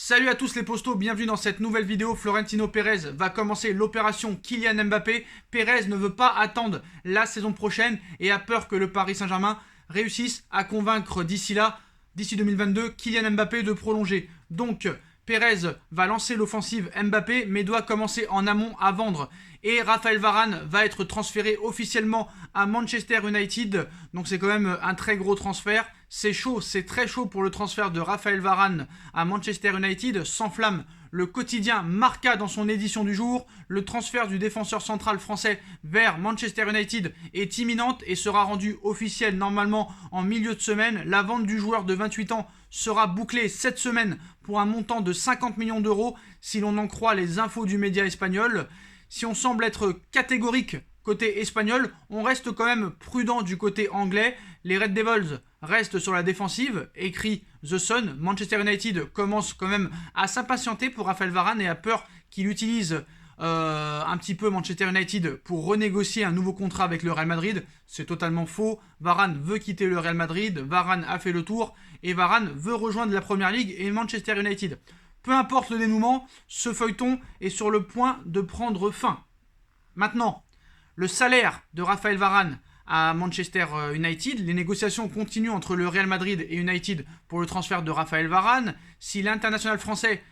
Salut à tous les postos, bienvenue dans cette nouvelle vidéo. Florentino Pérez va commencer l'opération Kylian Mbappé. Pérez ne veut pas attendre la saison prochaine et a peur que le Paris Saint-Germain réussisse à convaincre d'ici 2022, Kylian Mbappé de prolonger. Donc Pérez va lancer l'offensive Mbappé mais doit commencer en amont à vendre. Et Raphaël Varane va être transféré officiellement à Manchester United. Donc c'est quand même un très gros transfert. C'est chaud, c'est très chaud pour le transfert de Raphaël Varane à Manchester United. S'enflamme le quotidien Marca dans son édition du jour. Le transfert du défenseur central français vers Manchester United est imminente et sera rendu officiel normalement en milieu de semaine. La vente du joueur de 28 ans sera bouclée cette semaine pour un montant de 50 millions d'euros si l'on en croit les infos du média espagnol. Si on semble être catégorique côté espagnol, on reste quand même prudent du côté anglais. Les Red Devils restent sur la défensive, écrit The Sun. Manchester United commence quand même à s'impatienter pour Raphaël Varane et a peur qu'il utilise un petit peu Manchester United pour renégocier un nouveau contrat avec le Real Madrid. C'est totalement faux. Varane veut quitter le Real Madrid, Varane a fait le tour et Varane veut rejoindre la Première Ligue et Manchester United. Peu importe le dénouement, ce feuilleton est sur le point de prendre fin. Maintenant, le salaire de Raphaël Varane à Manchester United, les négociations continuent entre le Real Madrid et United pour le transfert de Raphaël Varane. Si l'international français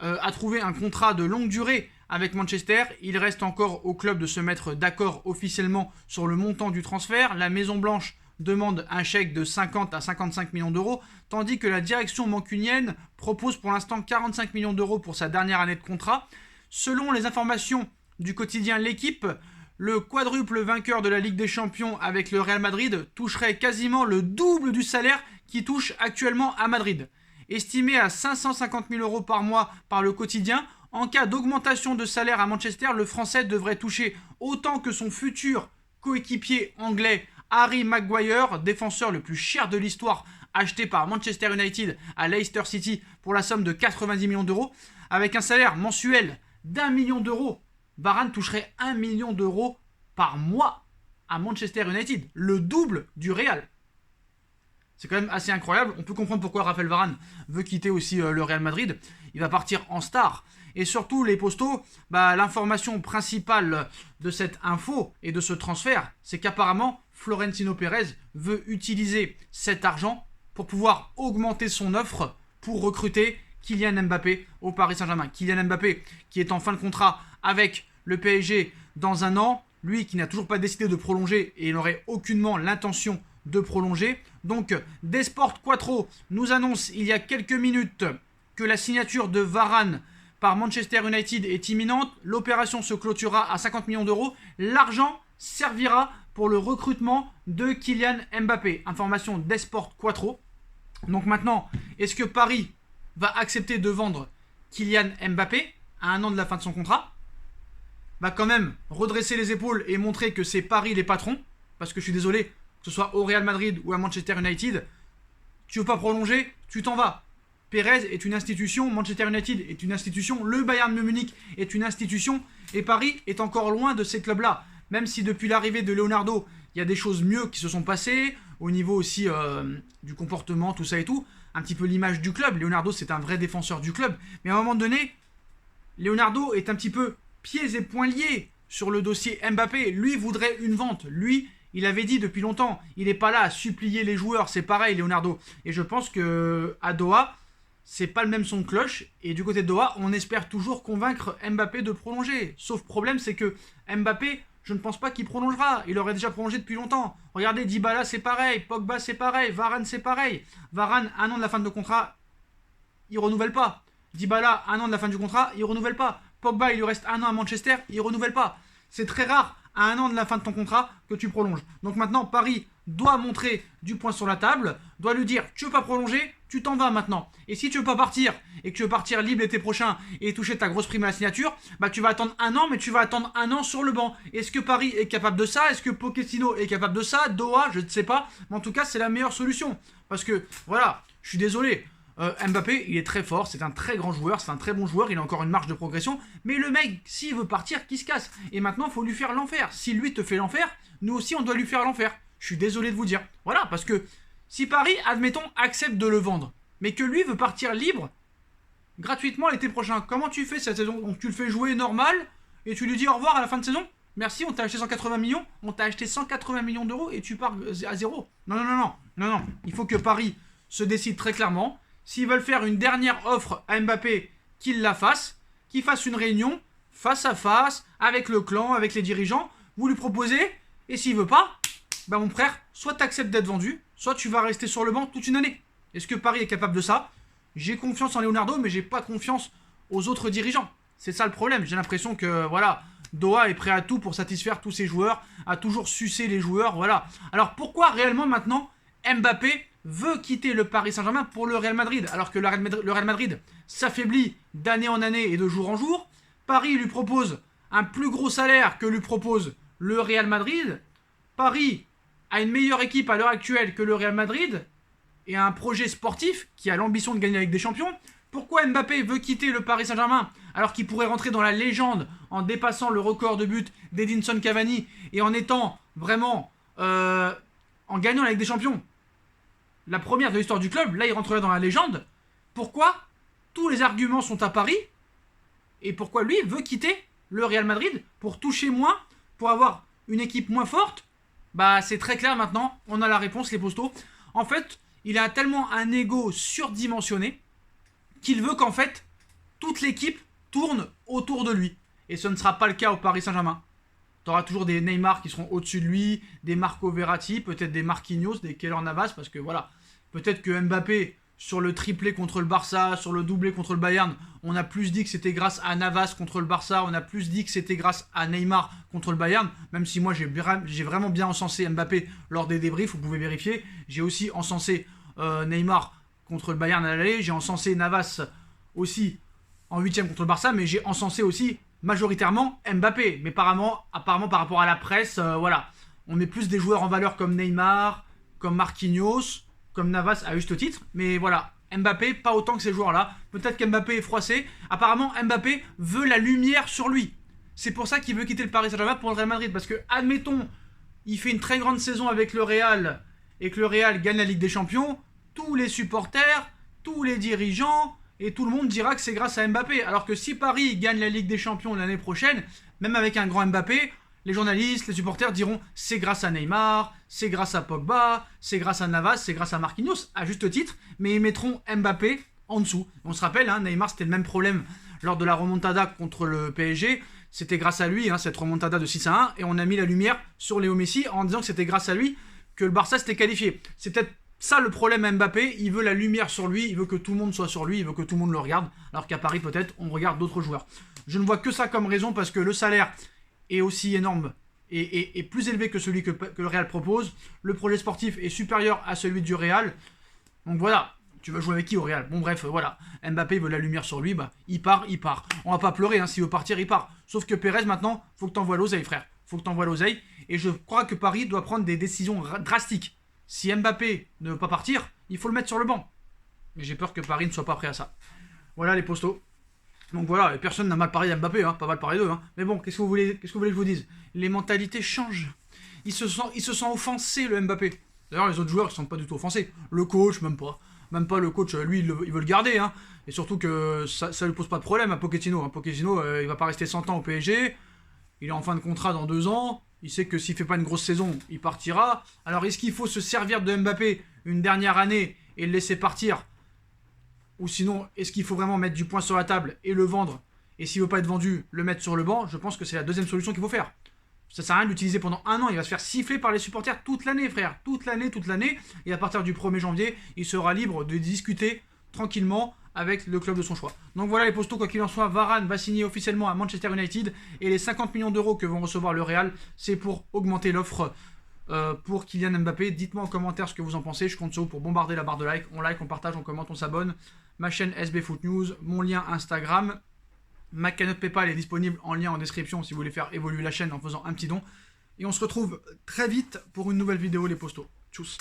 a trouvé un contrat de longue durée avec Manchester, il reste encore au club de se mettre d'accord officiellement sur le montant du transfert. La Maison Blanche demande un chèque de 50 à 55 millions d'euros, tandis que la direction mancunienne propose pour l'instant 45 millions d'euros pour sa dernière année de contrat. Selon les informations du quotidien L'Équipe, le quadruple vainqueur de la Ligue des Champions avec le Real Madrid toucherait quasiment le double du salaire qu'il touche actuellement à Madrid. Estimé à 550 000 euros par mois par le quotidien, en cas d'augmentation de salaire à Manchester, le Français devrait toucher autant que son futur coéquipier anglais Harry Maguire, défenseur le plus cher de l'histoire, acheté par Manchester United à Leicester City pour la somme de 90 millions d'euros. Avec un salaire mensuel d'1 million d'euros, Varane toucherait 1 million d'euros par mois à Manchester United, le double du Real. C'est quand même assez incroyable. On peut comprendre pourquoi Raphaël Varane veut quitter aussi le Real Madrid. Il va partir en star. Et surtout, les postos, l'information principale de cette info et de ce transfert, c'est qu'apparemment, Florentino Pérez veut utiliser cet argent pour pouvoir augmenter son offre pour recruter Kylian Mbappé au Paris Saint-Germain. Kylian Mbappé qui est en fin de contrat avec le PSG dans un an, lui qui n'a toujours pas décidé de prolonger et il n'aurait aucunement l'intention de prolonger. Donc Desport Quattro nous annonce il y a quelques minutes que la signature de Varane par Manchester United est imminente. L'opération se clôturera à 50 millions d'euros. L'argent servira pour le recrutement de Kylian Mbappé. Information d'Esport Quattro. Donc maintenant, est-ce que Paris va accepter de vendre Kylian Mbappé à un an de la fin de son contrat? Va quand même redresser les épaules et montrer que c'est Paris les patrons. Parce que je suis désolé, que ce soit au Real Madrid ou à Manchester United, tu veux pas prolonger, tu t'en vas. Pérez est une institution, Manchester United est une institution, le Bayern de Munich est une institution, et Paris est encore loin de ces clubs-là. Même si depuis l'arrivée de Leonardo, il y a des choses mieux qui se sont passées, au niveau aussi du comportement, tout ça et tout, un petit peu l'image du club. Leonardo, c'est un vrai défenseur du club, mais à un moment donné, Leonardo est un petit peu pieds et poings liés sur le dossier Mbappé. Lui voudrait une vente, lui, il avait dit depuis longtemps, il n'est pas là à supplier les joueurs, c'est pareil Leonardo. Et je pense qu'à Doha, c'est pas le même son de cloche, et du côté de Doha, on espère toujours convaincre Mbappé de prolonger. Sauf problème, c'est que Mbappé, je ne pense pas qu'il prolongera. Il aurait déjà prolongé depuis longtemps. Regardez, Dybala c'est pareil, Pogba c'est pareil, Varane c'est pareil. Varane, 1 an de la fin de contrat, il renouvelle pas. Dybala, 1 an de la fin du contrat, il renouvelle pas. Pogba, il lui reste 1 an à Manchester, il renouvelle pas. C'est très rare, à 1 an de la fin de ton contrat, que tu prolonges. Donc maintenant, Paris doit montrer du poing sur la table, doit lui dire, tu veux pas prolonger, tu t'en vas maintenant. Et si tu veux pas partir, et que tu veux partir libre l'été prochain, et toucher ta grosse prime à la signature, tu vas attendre 1 an, mais tu vas attendre 1 an sur le banc. Est-ce que Paris est capable de ça? Est-ce que Pochettino est capable de ça? Doha, je ne sais pas, mais en tout cas, c'est la meilleure solution. Parce que, voilà, je suis désolé, Mbappé, il est très fort, c'est un très grand joueur, c'est un très bon joueur, il a encore une marge de progression, mais le mec, s'il veut partir, qu'il se casse. Et maintenant, il faut lui faire l'enfer. Si lui te fait l'enfer, nous aussi, on doit lui faire l'enfer. Je suis désolé de vous dire. Voilà, parce que si Paris, admettons, accepte de le vendre, mais que lui veut partir libre, gratuitement l'été prochain. Comment tu fais cette saison? Donc tu le fais jouer normal et tu lui dis au revoir à la fin de saison? Merci, on t'a acheté 180 millions, on t'a acheté 180 millions d'euros et tu pars à zéro. Non, non, non, non, non, non. Il faut que Paris se décide très clairement. S'ils veulent faire une dernière offre à Mbappé, qu'ils la fassent, qu'ils fassent une réunion face à face avec le clan, avec les dirigeants. Vous lui proposez, et s'il veut pas, bah mon frère, soit tu acceptes d'être vendu, soit tu vas rester sur le banc toute une année. Est-ce que Paris est capable de ça? J'ai confiance en Leonardo, mais j'ai pas confiance aux autres dirigeants. C'est ça le problème. J'ai l'impression que voilà, Doha est prêt à tout pour satisfaire tous ses joueurs, à toujours sucer les joueurs, voilà. Alors pourquoi réellement maintenant Mbappé veut quitter le Paris Saint-Germain pour le Real Madrid, alors que le Real Madrid s'affaiblit d'année en année et de jour en jour? Paris lui propose un plus gros salaire que lui propose le Real Madrid. Paris a une meilleure équipe à l'heure actuelle que le Real Madrid et a un projet sportif qui a l'ambition de gagner avec des champions. Pourquoi Mbappé veut quitter le Paris Saint-Germain alors qu'il pourrait rentrer dans la légende en dépassant le record de buts d'Edinson Cavani et en étant vraiment en gagnant avec des champions, la première de l'histoire du club? Là il rentrerait dans la légende. Pourquoi tous les arguments sont à Paris et pourquoi lui veut quitter le Real Madrid pour toucher moins, pour avoir une équipe moins forte? Bah c'est très clair maintenant, on a la réponse les postos. En fait, il a tellement un ego surdimensionné qu'il veut qu'en fait toute l'équipe tourne autour de lui. Et ce ne sera pas le cas au Paris Saint-Germain. Tu auras toujours des Neymar qui seront au-dessus de lui, des Marco Verratti, peut-être des Marquinhos, des Keylor Navas, parce que voilà, peut-être que Mbappé, sur le triplé contre le Barça, sur le doublé contre le Bayern, on a plus dit que c'était grâce à Navas contre le Barça, on a plus dit que c'était grâce à Neymar contre le Bayern, même si moi j'ai vraiment bien encensé Mbappé lors des débriefs, vous pouvez vérifier. J'ai aussi encensé Neymar contre le Bayern à l'aller, j'ai encensé Navas aussi en 8ème contre le Barça, mais j'ai encensé aussi majoritairement Mbappé. Mais apparemment par rapport à la presse, voilà, on met plus des joueurs en valeur comme Neymar, comme Marquinhos, comme Navas à juste titre, mais voilà, Mbappé, pas autant que ces joueurs-là. Peut-être qu'Mbappé est froissé. Apparemment, Mbappé veut la lumière sur lui. C'est pour ça qu'il veut quitter le Paris Saint-Germain pour le Real Madrid. Parce que, admettons, il fait une très grande saison avec le Real et que le Real gagne la Ligue des Champions, tous les supporters, tous les dirigeants et tout le monde dira que c'est grâce à Mbappé. Alors que si Paris gagne la Ligue des Champions l'année prochaine, même avec un grand Mbappé, les journalistes, les supporters diront c'est grâce à Neymar, c'est grâce à Pogba, c'est grâce à Navas, c'est grâce à Marquinhos, à juste titre, mais ils mettront Mbappé en dessous. On se rappelle, hein, Neymar c'était le même problème lors de la remontada contre le PSG, c'était grâce à lui, hein, cette remontada de 6-1, et on a mis la lumière sur Léo Messi en disant que c'était grâce à lui que le Barça s'était qualifié. C'est peut-être ça le problème à Mbappé, il veut la lumière sur lui, il veut que tout le monde soit sur lui, il veut que tout le monde le regarde, alors qu'à Paris peut-être on regarde d'autres joueurs. Je ne vois que ça comme raison parce que le salaire est aussi énorme et plus élevé que celui que le Real propose. Le projet sportif est supérieur à celui du Real. Donc voilà, tu vas jouer avec qui au Real? Bon bref, voilà. Mbappé veut la lumière sur lui, bah il part. On va pas pleurer, hein, s'il veut partir, il part. Sauf que Pérez maintenant, faut que t'envoies l'oseille frère. Faut que t'envoies l'oseille. Et je crois que Paris doit prendre des décisions drastiques. Si Mbappé ne veut pas partir, il faut le mettre sur le banc. Mais j'ai peur que Paris ne soit pas prêt à ça. Voilà les postos. Donc voilà, personne n'a mal parlé d'Mbappé, hein, pas mal parlé d'eux. Hein. Mais bon, qu'est-ce que vous voulez que je vous dise? Les mentalités changent. Il se sent offensé, le Mbappé. D'ailleurs, les autres joueurs ne se sentent pas du tout offensés. Le coach, même pas. Même pas le coach, lui, il veut le garder. Hein. Et surtout que ça ne lui pose pas de problème à Pochettino. Hein. Pochettino, il va pas rester 100 ans au PSG. Il est en fin de contrat dans 2 ans. Il sait que s'il fait pas une grosse saison, il partira. Alors, est-ce qu'il faut se servir de Mbappé une dernière année et le laisser partir? Ou sinon, est-ce qu'il faut vraiment mettre du poing sur la table et le vendre? Et s'il ne veut pas être vendu, le mettre sur le banc? Je pense que c'est la deuxième solution qu'il faut faire. Ça sert à rien de l'utiliser pendant 1 an. Il va se faire siffler par les supporters toute l'année, frère. Toute l'année. Et à partir du 1er janvier, il sera libre de discuter tranquillement avec le club de son choix. Donc voilà les postos, quoi qu'il en soit, Varane va signer officiellement à Manchester United. Et les 50 millions d'euros que vont recevoir le Real, c'est pour augmenter l'offre pour Kylian Mbappé. Dites-moi en commentaire ce que vous en pensez. Je compte sur vous pour bombarder la barre de like. On like, on partage, on commente, on s'abonne. Ma chaîne SB Foot News, mon lien Instagram, ma cagnotte PayPal est disponible en lien en description si vous voulez faire évoluer la chaîne en faisant un petit don. Et on se retrouve très vite pour une nouvelle vidéo les postos. Tchuss.